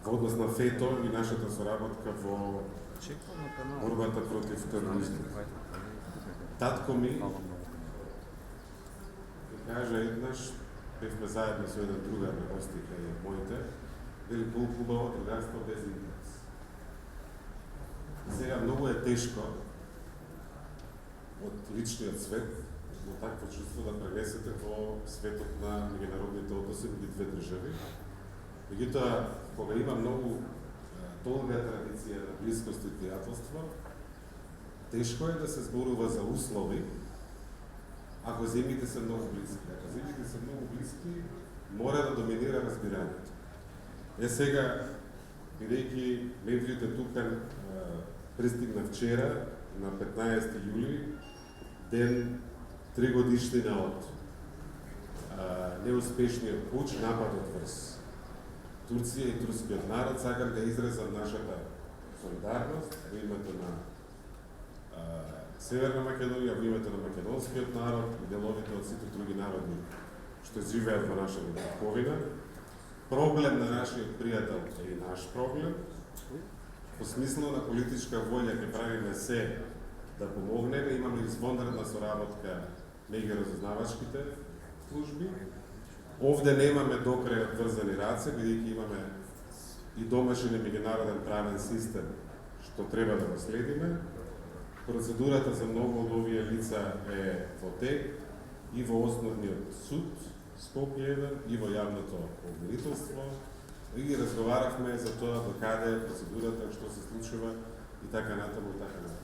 во однос на ФЕТО и нашата соработка во борбата против тероризмот. Татко ми кажа еднаш, бевме заедно со еден другар на гости кај моите, вели хубаво другарство без интерес. Сега многу е тешко од личниот свет, но такво чувство да пренесете во светот на меѓународните односи меѓу две држави. Меѓутоа, кога има многу долга традиција на блискост и пријателство, тешко е да се зборува за услови, ако земите се многу блиски. Ако земите се многу блиски, мора да доминира разбирањето. Сега, бидејќи Медвиот е тука, пристигна вчера, на 15 јули, ден 3 годишнина од неуспешниот пуч, нападот врз Турција и турскиот народ, сакам да изразам нашата солидарност во името на Северна Македонија, во името на македонскиот народ и деловите од сите други народи што живеат во нашата татковина. Проблем на нашиот пријател е и наш проблем. По смисло на политичка воља ќе правиме се да помогнеме. Имаме извонредна соработка меѓу разузнавачките служби. Овде немаме докрај врзани раце, бидејќи имаме и домашен и меѓународен правен систем што треба да го следиме. Процедурата за многу од овие лица е во тек и во основниот суд, Скопје 1, и во јавното обвинителство. И разговаравме за тоа до каде е процедурата, што се случува и така натаму и така натаму.